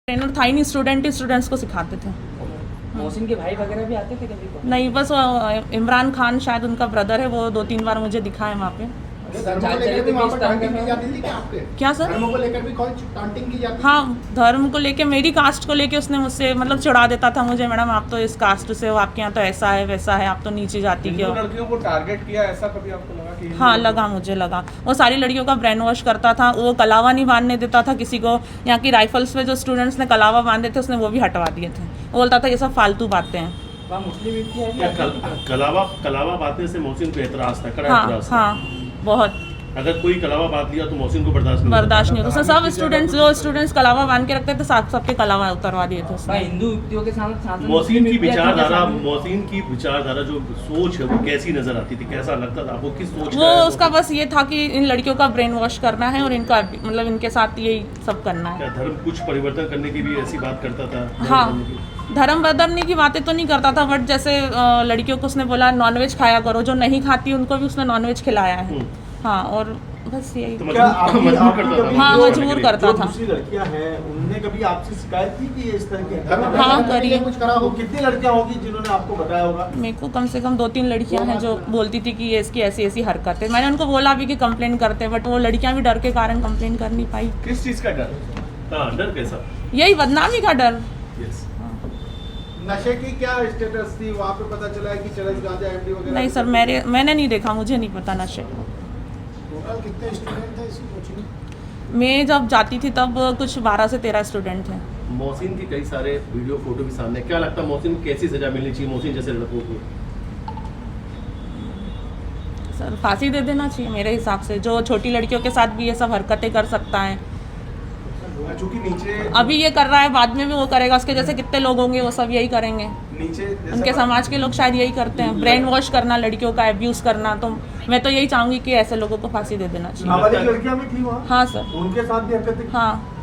Trainer था ही नहीं, student ही students को सिखाते थे। मोहसिन के भाई वगैरह भी आते थे कभी? नहीं, बस इमरान खान शायद उनका ब्रदर है, वो 2-3 बार मुझे दिखा है वहाँ पे। क्या सर? धर्म को लेकर भी टॉन्टिंग की जाती है? हाँ, धर्म को लेके, मेरी कास्ट को लेके उसने मुझसे मतलब चिढ़ा देता था मुझे, मैडम आप तो इस कास्ट से हो, आपके यहाँ तो ऐसा है वैसा है, आप तो नीचे जाति के हो। लड़कियों को टारगेट किया, ऐसा कभी आपको लगा कि? हाँ लगा, मुझे लगा। वो सारी लड़कियों का ब्रेन वॉश करता था, वो कलावा नहीं बांधने देता था किसी को। यहाँ की राइफल्स पे जो स्टूडेंट्स ने कलावा बांधे थे उसने वो भी हटवा दिए थे। वो बोलता था ये सब फालतू बातें हैं। वहाँ मुस्लिम व्यक्ति कलावा बातने से मोहसिन को एतराज था, कड़ा हाँ एतराज था। हाँ, बहुत। अगर कोई कलावा बात लिया तो मोहसिन को बर्दाश्त नहीं होता। उसने सब स्टूडेंट्स, जो स्टूडेंट्स कलावा बांध के रखते थे, सबके कलावा उतरवा दिए थे उसने। हिंदू युवतियों के साथ मोहसिन की विचारधारा जो सोच है वो कैसी नजर आती थी, कैसा लगता था आपको, किस सोच वो उसका बस ये था कि इन लड़कियों का ब्रेन वॉश करना है और इनका मतलब इनके साथ यही सब करना है। क्या धर्म कुछ परिवर्तन करने की भी ऐसी बात करता था? हाँ, धर्म बदलने की बातें तो नहीं करता था, बट जैसे लड़कियों को उसने बोला नॉनवेज खाया करो, जो नहीं खाती उनको भी उसने नॉनवेज खिलाया है। हाँ, और बस यही। तो मजबूर करता था? हाँ, मजबूर करता था। दूसरी लड़कियां हैं, उनने कभी आपसे शिकायत की कि इस तरह के? हाँ, करिए। कुछ करा हो? कितनी लड़कियां होगी जिन्होंने आपको बताया होगा? मेरे को कम से कम 2-3 लड़कियां हैं जो बोलती थी कि ये इसकी ऐसी ऐसी हरकत है। मैंने उनको बोला भी कि कंप्लेन करते, बट वो लड़कियां भी डर के कारण कंप्लेन कर नहीं पाई। किस चीज का डर? हाँ, डर कैसा? यही बदनामी का डर। यस। नशे की क्या स्टेटस थी वहाँ पे? पता चला है कि चरस गांजा एमडी वगैरह? नहीं सर, मैंने नहीं देखा, मुझे नहीं पता नशे। टोटल कितने स्टूडेंट थे इस कोचिंग में? मैं जब जाती थी तब कुछ 12 से 13 स्टूडेंट थे। मोहसिन के कई सारे वीडियो फोटो भी सामने, क्या लगता है मोहसिन को कैसी सजा मिलनी चाहिए, मोहसिन जैसे लड़कों को? सर फांसी दे देना चाहिए मेरे हिसाब से। जो छोटी लड़कियों के साथ भी ये सब हरकतें कर सकता है, चूंकि नीचे अभी ये कर रहा है, बाद में भी वो करेगा। उसके जैसे कितने लोग होंगे, वो सब यही करेंगे। नीचे उनके समाज के लोग शायद यही करते हैं, ब्रेन वॉश करना, लड़कियों का एब्यूज करना। तो मैं तो यही चाहूंगी कि ऐसे लोगों को फांसी दे देना चाहिए। नाबालिग लड़कियां भी थी वहाँ? हाँ सर। उनके साथ भी हरकतें? हाँ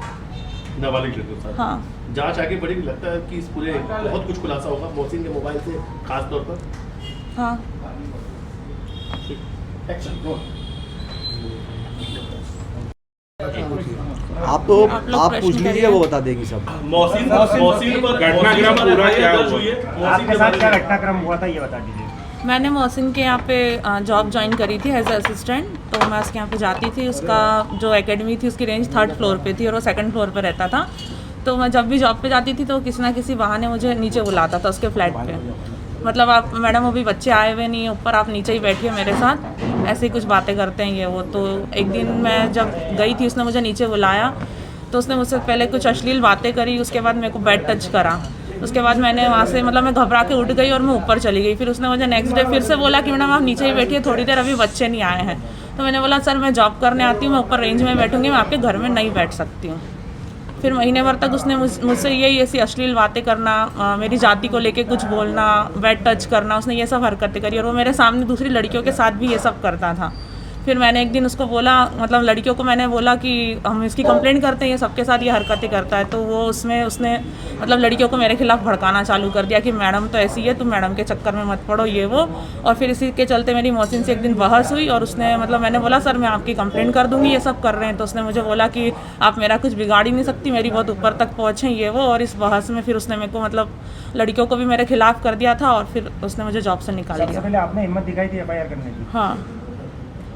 नाबालिग लड़कों के साथ? हाँ। जांच आगे बढ़ेगी, लगता है कि इस पूरे बहुत कुछ खुलासा होगा मोहसिन के मोबाइल से, खास तौर पर। हाँ। आप तो आप लोग आप प्रश्न पूछ लीजिए, करिए। वो बता देगी सब। मोहसिन पर घटनाक्रम पूरा क्या हुआ? आपके साथ क्या घटनाक्रम हुआ था ये बता दीजिए। मैंने मोहसिन के यहाँ पे जॉब ज्वाइन करी थी एज असिस्टेंट। तो मैं उसके यहाँ पे जाती थी। उसका जो एकेडमी थी उसकी रेंज 3rd फ्लोर पे थी और वो 2nd फ्लोर पे रहता था। तो मैं जब भी जॉब पे जाती थी तो किसी ना किसी बहाने मुझे नीचे बुलाता था उसके फ्लैट पे। मतलब आप मैडम अभी बच्चे आए हुए नहीं हैं ऊपर, आप नीचे ही बैठिए मेरे साथ, ऐसे ही कुछ बातें करते हैं ये वो। तो एक दिन मैं जब गई थी उसने मुझे नीचे बुलाया, तो उसने मुझसे पहले कुछ अश्लील बातें करी, उसके बाद मेरे को बेड टच करा। उसके बाद मैंने वहाँ से मतलब मैं घबरा के उठ गई और मैं ऊपर चली गई। फिर उसने मुझे नेक्स्ट डे फिर से बोला कि मैडम आप नीचे ही बैठिए थोड़ी देर, अभी बच्चे नहीं आए हैं। तो मैंने बोला सर मैं जॉब करने आती हूँ, मैं ऊपर रेंज में बैठूंगी, मैं आपके घर में नहीं बैठ सकती हूँ। फिर महीने भर तक उसने मुझसे यही ऐसी अश्लील बातें करना, मेरी जाति को लेके कुछ बोलना, बेड टच करना, उसने ये सब हरकतें करी। और वो मेरे सामने दूसरी लड़कियों के साथ भी ये सब करता था। फिर मैंने एक दिन उसको बोला, मतलब लड़कियों को मैंने बोला कि हम इसकी कंप्लेंट करते हैं, ये सबके साथ ये हरकतें करता है। तो वो उसने मतलब लड़कियों को मेरे खिलाफ भड़काना चालू कर दिया कि मैडम तो ऐसी है, तुम मैडम के चक्कर में मत पड़ो, ये वो। और फिर इसी के चलते मेरी मोहसिन से एक दिन बहस हुई और उसने मतलब मैंने बोला सर मैं आपकी कंप्लेंट कर दूंगी, ये सब कर रहे हैं। तो उसने मुझे बोला कि आप मेरा कुछ बिगाड़ ही नहीं सकती, मेरी बहुत ऊपर तक पहुँचे ये वो। और इस बहस में फिर उसने मेरे को मतलब लड़कियों को भी मेरे खिलाफ कर दिया था और फिर उसने मुझे जॉब से निकाल सबसे दिया। पहले आपने हिम्मत दिखाई थी FIR करने की? हाँ,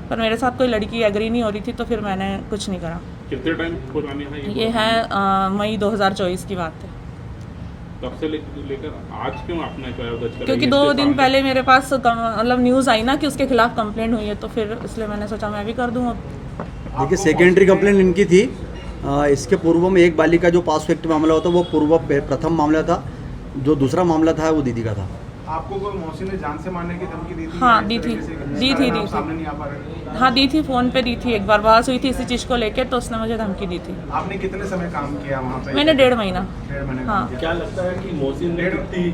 पर मेरे साथ कोई लड़की एग्री नहीं हो रही थी तो फिर मैंने कुछ नहीं करा। कितने टाइम पुरानी है ये है मई 2024 की बात है। तब से लेकर आज क्यों आपने दर्ज करा? क्योंकि 2 दिन पहले मेरे पास मतलब न्यूज़ आई ना कि उसके खिलाफ कंप्लेंट हुई है, तो फिर इसलिए मैंने सोचा मैं भी कर दूँ अब। देखिए सेकेंडरी कंप्लेंट इनकी थी। इसके पूर्व में एक बालिका जो पास फैक्ट मामला होता वो प्रथम मामला था, जो दूसरा मामला था वो दीदी का था। आपको कोई मोहसिन ने जान से मारने की धमकी दी थी? हाँ दी थी। सामने नहीं आ पा रहे? हाँ दी थी, फ़ोन पे दी थी। एक बार बहस हुई थी इसी चीज़ को लेके, तो उसने मुझे धमकी दी थी। आपने कितने समय काम किया वहाँ पे? मैंने 1.5 महीना। 1.5 महीने हाँ। क्या लगता है कि मोहसिन ने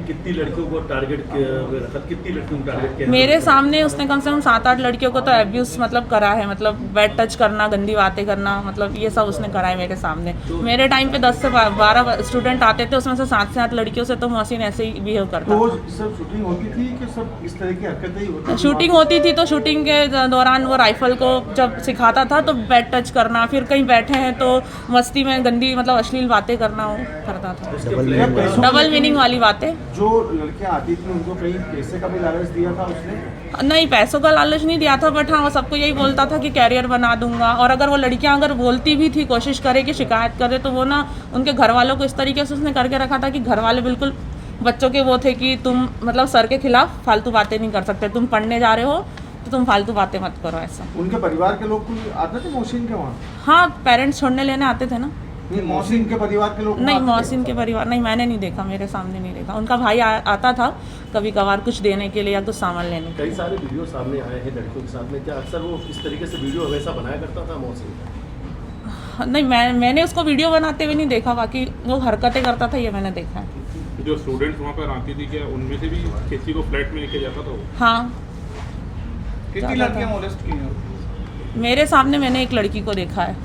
कितनी लड़कियों को टारगेट किया, कितनी लड़कियों को टारगेट किया? मेरे सामने उसने कम से कम 7-8 लड़कियों को तो एब्यूज़ मतलब करा है, मतलब बेड टच करना, गंदी बातें करना, मतलब ये सब उसने करा है मेरे सामने। मेरे टाइम पे 10 से 12 स्टूडेंट आते थे, उसमें से 7 से 8 लड़कियों से तो मोहसिन ऐसे ही बिहेव करता था। शूटिंग होती थी कि सब इस तरह की हरकतें ही होती थी? शूटिंग होती थी तो शूटिंग के दौरान वो राइफल को जब सिखाता था तो बैट टच करना, फिर कहीं बैठे हैं तो मस्ती में गंदी मतलब अश्लील बातें करना वो करता था, क्या पैसों डबल मीनिंग वाली बातें। जो लड़कियां आती थी उनको कहीं पैसे का भी लालच दिया था उसने? नहीं, पैसों का लालच नहीं दिया था, बट हाँ वो सबको यही बोलता था कि कैरियर बना दूंगा। और अगर वो लड़कियां अगर बोलती भी थी, कोशिश करे कि शिकायत करे, तो वो ना उनके घर वालों को इस तरीके से उसने करके रखा था कि घर वाले बिल्कुल बच्चों के वो थे कि तुम मतलब सर के खिलाफ फालतू बातें नहीं कर सकते, तुम पढ़ने जा रहे हो तो तुम फालतू बातें मत करो ऐसा। उनके परिवार के लोग कोई आते थे मोहसिन के वहाँ? हाँ, पेरेंट्स छोड़ने लेने आते थे ना। नहीं, मोहसिन के परिवार के लोग नहीं, आते थे? मोहसिन के परिवार नहीं, मैंने नहीं देखा, मेरे सामने नहीं देखा। उनका भाई आता था कभी कभार कुछ देने के लिए या कुछ सामान लेने के कई सारे वीडियो सामने आए हैं लड़कियों के साथ में, क्या अक्सर वो इस तरीके से वीडियो हमेशा बनाया करता था मोहसिन? लिए। नहीं, मैंने उसको वीडियो बनाते हुए नहीं देखा, बाकी वो हरकतें करता था ये मैंने देखा है। जो स्टूडेंट्स वहाँ पर आती थी क्या उनमें से भी किसी को फ्लैट में लेके जाता था वो? हाँ, कितनी ज़्यादा लड़कियां था। मोलेस्ट की हैं? मेरे सामने मैंने एक लड़की को देखा है।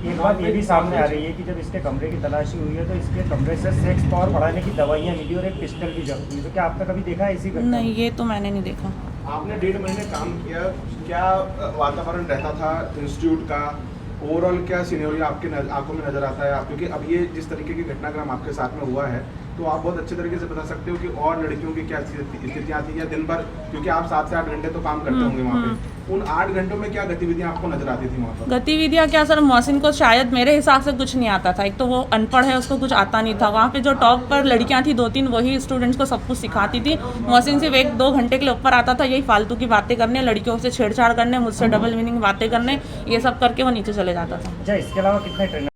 एक बात ये भी सामने आ रही है कि जब इसके कमरे की तलाशी हुई है तो इसके कमरे से सेक्स पावर बढ़ाने की दवाइयाँ मिली और एक पिस्टल भी जब्त हुई, तो क्या आपने कभी देखा है इसी घटना? नहीं, ये तो मैंने नहीं देखा। आपने 1.5 महीने काम किया, क्या वातावरण रहता था इंस्टीट्यूट का? ओवरऑल क्या सिनेरियो आपके आंखों में नजर आता है? क्योंकि अब ये जिस तरीके की घटनाक्रम आपके साथ में हुआ है तो आप बहुत अच्छे तरीके से बता सकते हो कि और लड़कियों की क्या स्थितियाँ थी या दिन भर, क्योंकि आप 7 से 8 घंटे तो काम करते होंगे वहाँ पे, उन 8 घंटों में क्या गतिविधियाँ आपको नजर आती थी वहाँ पर? गतिविधियाँ क्या सर, मोहसिन को शायद मेरे हिसाब से कुछ नहीं आता था। एक तो वो अनपढ़ है, उसको कुछ आता नहीं था। वहाँ पे जो टॉप पर लड़कियाँ थी 2-3 वही स्टूडेंट्स को सब कुछ सिखाती थी। मोहसिन सिर्फ 1-2 घंटे के लिए ऊपर आता था, यही फालतू की बातें करने, लड़कियों से छेड़छाड़ करने, मुझसे डबल मीनिंग बातें करने, ये सब करके वो नीचे चले जाता था। अच्छा, इसके अलावा कितने ट्रेनर